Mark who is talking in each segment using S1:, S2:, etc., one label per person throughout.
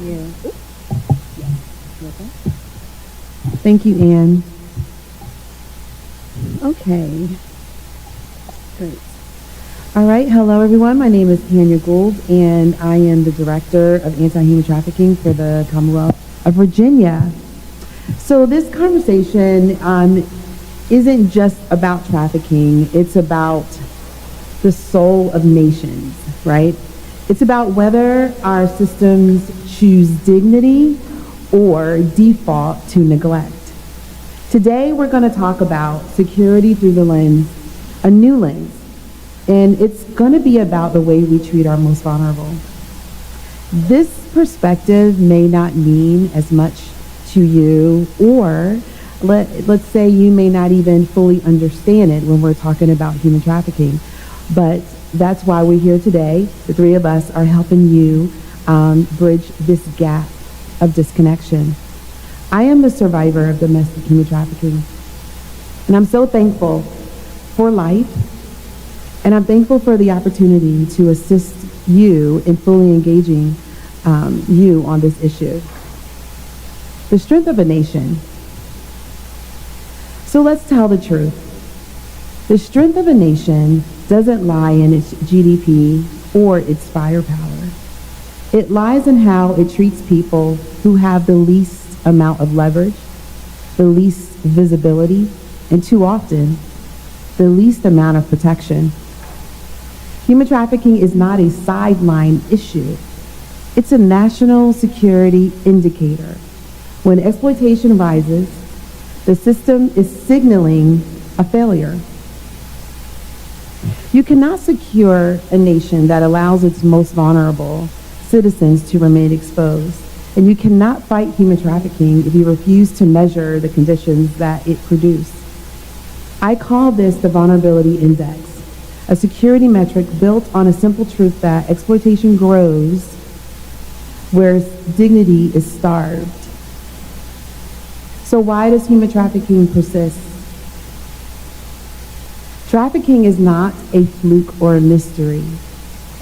S1: Yeah. Thank you, Anne. Okay. Great. All right. Hello, everyone. My name is Tanya Gould, and I am the Director of Anti-Human Trafficking for the Commonwealth of Virginia. So this conversation isn't just about trafficking. It's about the soul of nations, right? It's about whether our systems choose dignity or default to neglect. Today, we're going to talk about security through the lens, a new lens, and it's going to be about the way we treat our most vulnerable. This perspective may not mean as much to you, or let's say you may not even fully understand it when we're talking about human trafficking, but that's why we're here today. The three of us are helping you bridge this gap of disconnection. I am the survivor of domestic human trafficking, and I'm so thankful for life, and I'm thankful for the opportunity to assist you in fully engaging you on this issue. The strength of a nation. So let's tell the truth. The strength of a nation doesn't lie in its GDP or its firepower. It lies in how it treats people who have the least amount of leverage, the least visibility, and too often, the least amount of protection. Human trafficking is not a sideline issue. It's a national security indicator. When exploitation rises, the system is signaling a failure. You cannot secure a nation that allows its most vulnerable citizens to remain exposed. And you cannot fight human trafficking if you refuse to measure the conditions that it produces. I call this the vulnerability index, a security metric built on a simple truth that exploitation grows where dignity is starved. So why does human trafficking persist? Trafficking is not a fluke or a mystery,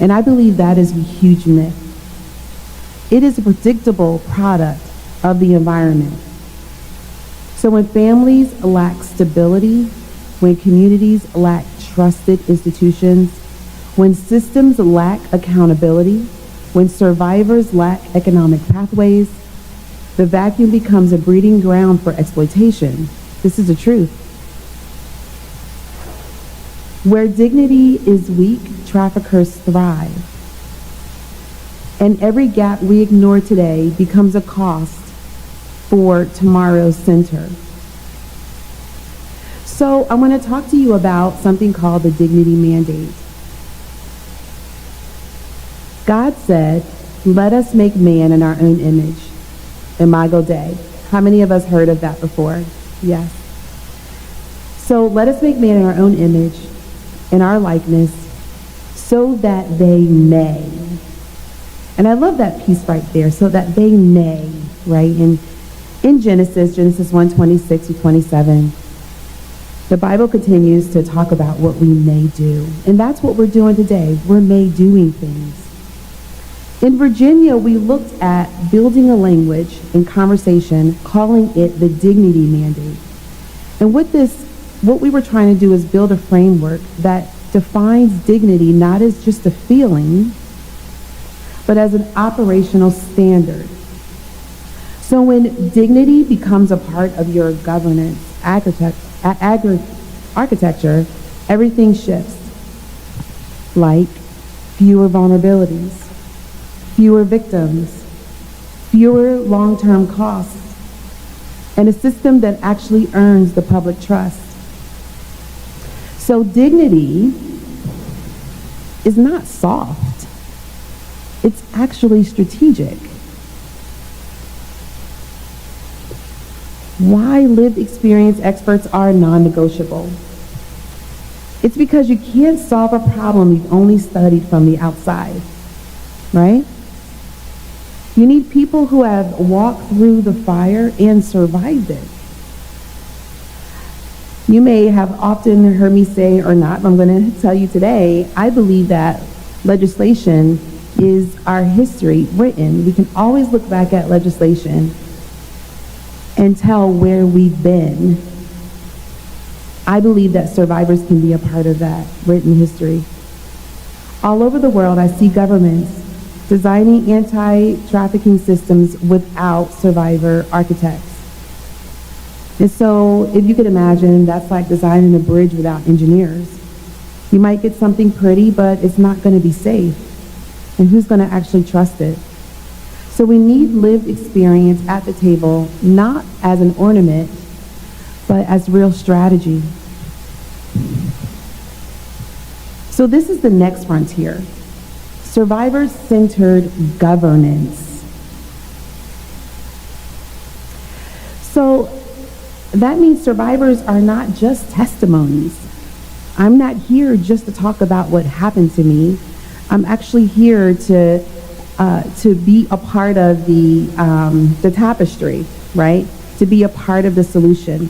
S1: and I believe that is a huge myth. It is a predictable product of the environment. So when families lack stability, when communities lack trusted institutions, when systems lack accountability, when survivors lack economic pathways, the vacuum becomes a breeding ground for exploitation. This is the truth. Where dignity is weak, traffickers thrive. And every gap we ignore today becomes a cost for tomorrow's center. So I want to talk to you about something called the dignity mandate. God said, "Let us make man in our own image." Imago Dei. How many of us heard of that before? Yes. So let us make man in our own image, in our likeness, so that they may. And I love that piece right there, so that they may, right? And in Genesis 1:26 to 27, the Bible continues to talk about what we may do. And that's what we're doing today. We're may doing things. In Virginia, we looked at building a language and conversation, calling it the dignity mandate. And what we were trying to do is build a framework that defines dignity not as just a feeling, but as an operational standard. So when dignity becomes a part of your governance architecture, everything shifts. Like fewer vulnerabilities, fewer victims, fewer long-term costs, and a system that actually earns the public trust. So dignity is not soft. It's actually strategic. Why lived experience experts are non-negotiable? It's because you can't solve a problem you've only studied from the outside, right? You need people who have walked through the fire and survived it. You may have often heard me say or not, but I'm going to tell you today, I believe that legislation is our history written. We can always look back at legislation and tell where we've been. I believe that survivors can be a part of that written history. All over the world, I see governments designing anti-trafficking systems without survivor architects. And so, if you could imagine, that's like designing a bridge without engineers. You might get something pretty, but it's not going to be safe. And who's going to actually trust it? So we need lived experience at the table, not as an ornament, but as real strategy. So this is the next frontier. Survivor-centered governance. So that means survivors are not just testimonies. I'm not here just to talk about what happened to me. I'm actually here to be a part of the tapestry, right? To be a part of the solution.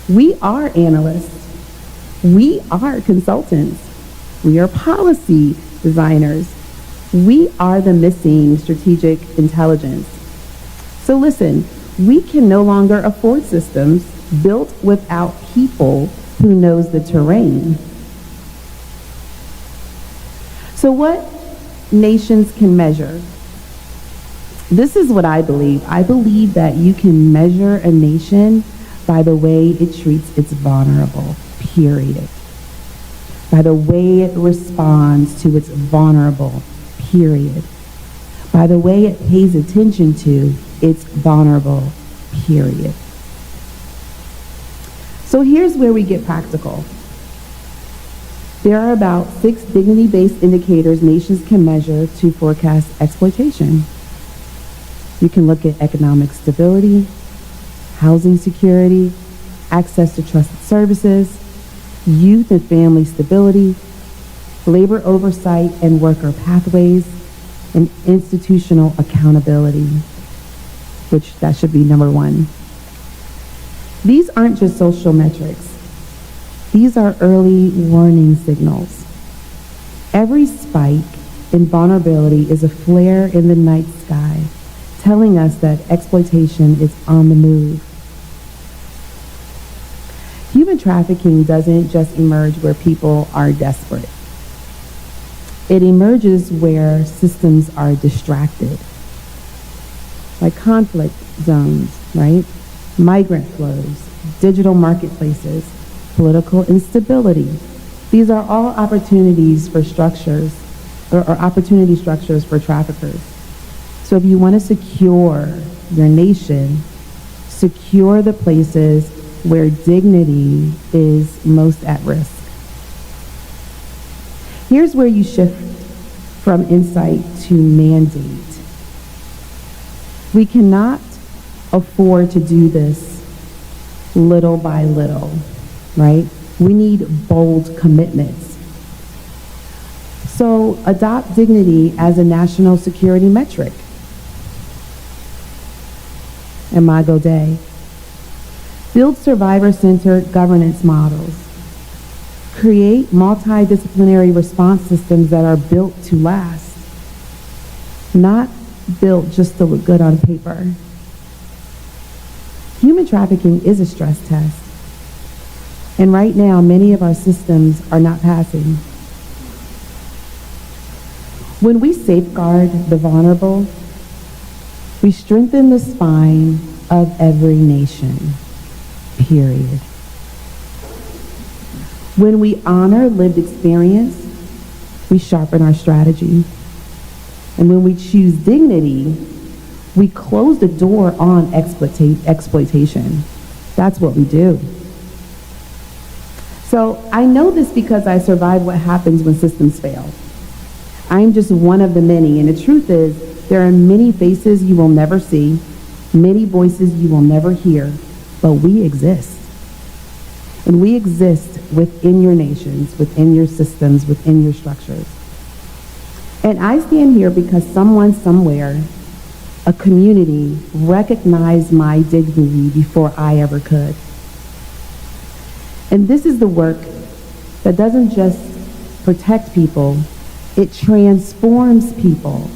S1: We are analysts. We are consultants. We are policy designers. We are the missing strategic intelligence. So listen, we can no longer afford systems built without people who knows the terrain. So what nations can measure? This is what I believe. I believe that you can measure a nation by the way it treats its vulnerable, period. By the way it responds to its vulnerable, period. By the way it pays attention to its vulnerable, period. So here's where we get practical. There are about 6 dignity-based indicators nations can measure to forecast exploitation. You can look at economic stability, housing security, access to trusted services, youth and family stability, labor oversight and worker pathways, and institutional accountability, which that should be number 1. These aren't just social metrics. These are early warning signals. Every spike in vulnerability is a flare in the night sky, telling us that exploitation is on the move. Human trafficking doesn't just emerge where people are desperate. It emerges where systems are distracted, like conflict zones, right? Migrant flows, digital marketplaces, political instability. These are all opportunities for structures, or opportunity structures for traffickers. So if you want to secure your nation, secure the places where dignity is most at risk. Here's where you shift from insight to mandate. We cannot afford to do this little by little, right? We need bold commitments. So adopt dignity as a national security metric. Imago Dei. Build survivor-centered governance models. Create multidisciplinary response systems that are built to last, not built just to look good on paper. Human trafficking is a stress test. And right now, many of our systems are not passing. When we safeguard the vulnerable, we strengthen the spine of every nation, period. When we honor lived experience, we sharpen our strategy. And when we choose dignity, we close the door on exploitation. That's what we do. So I know this because I survived what happens when systems fail. I'm just one of the many, and the truth is there are many faces you will never see, many voices you will never hear, but we exist. And we exist within your nations, within your systems, within your structures. And I stand here because someone somewhere, a community, recognized my dignity before I ever could. And this is the work that doesn't just protect people, It transforms people.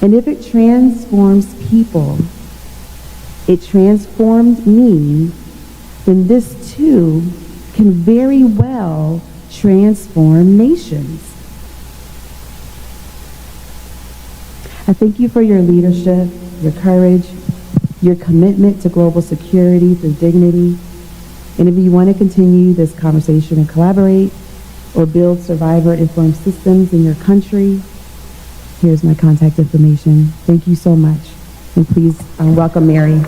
S1: And if it transforms people, it transformed me, then this too can very well transform nations. I thank you for your leadership, your courage, your commitment to global security through dignity. And if you want to continue this conversation and collaborate or build survivor-informed systems in your country, here's my contact information. Thank you so much. And please welcome Mary.